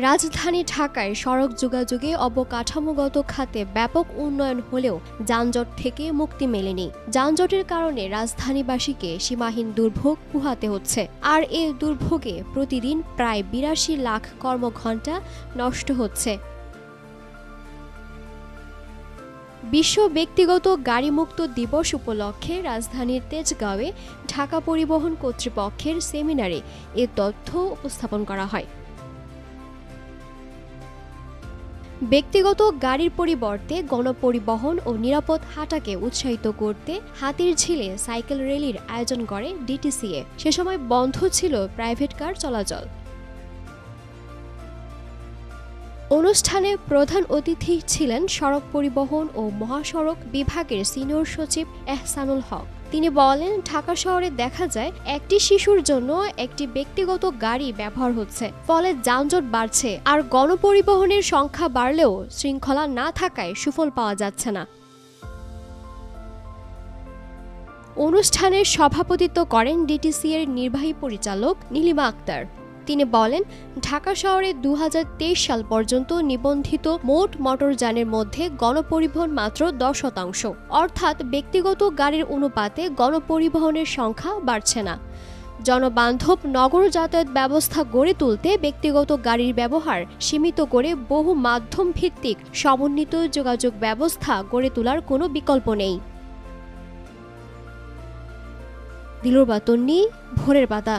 রাজধানী ঢাকায় সড়ক যোগাযোগে অবকাঠামোগত খাতে ব্যাপক উন্নয়ন হলেও যানজট থেকে মুক্তি মেলেনি। যানজটের কারণে রাজধানীবাসীকে সীমাহীন দুর্ভোগ পোহাতে হচ্ছে। আর এ দুর্ভোগে প্রতিদিন প্রায় ৮২ লাখ কর্মঘণ্টা নষ্ট হচ্ছে। বিশ্ব ব্যক্তিগত গাড়িমুক্ত দিবস উপলক্ষে রাজধানীর তেজগাঁওয়ে ঢাকা পরিবহন কর্তৃপক্ষের সেমিনারে এ তথ্য উপস্থাপন করা হয়। ব্যক্তিগত গাড়ির পরিবর্তে গণপরিবহন ও নিরাপদ হাঁটাকে উৎসাহিত করতে হাতিরঝিলে সাইকেল র্যালির আয়োজন করে ডিটিসিএ। সে সময় বন্ধ ছিল প্রাইভেট কার চলাচল। অনুষ্ঠানে প্রধান অতিথি ছিলেন সড়ক পরিবহন ও মহাসড়ক বিভাগের সিনিয়র সচিব এহসানুল হক। তিনি বলেন, ঢাকা শহরে দেখা যায় একটি শিশুর জন্য একটি ব্যক্তিগত গাড়ি ব্যবহার হচ্ছে, ফলে যানজট বাড়ছে। আর গণপরিবহনের সংখ্যা বাড়লেও শৃঙ্খলা না থাকায় সুফল পাওয়া যাচ্ছে না। অনুষ্ঠানে সভাপতিত্ব করেন ডিটিসিএর নির্বাহী পরিচালক নীলিমা আক্তার। তিনি বলেন, ঢাকা শহরে ২০২৩ সাল পর্যন্ত নিবন্ধিত মোট মোটরযানের মধ্যে গণপরিবহন মাত্র ১০%, অর্থাৎ ব্যক্তিগত গাড়ির অনুপাতে গণপরিবহনের সংখ্যা বাড়ছে না। জনবান্ধব নগর যাতায়াত ব্যবস্থা গড়ে তুলতে ব্যক্তিগত গাড়ির ব্যবহার সীমিত করে বহু মাধ্যম ভিত্তিক সমন্বিত যোগাযোগ ব্যবস্থা গড়ে তোলার কোনো বিকল্প নেই। দিলুর বাতন্নি, ভোরের পাতা।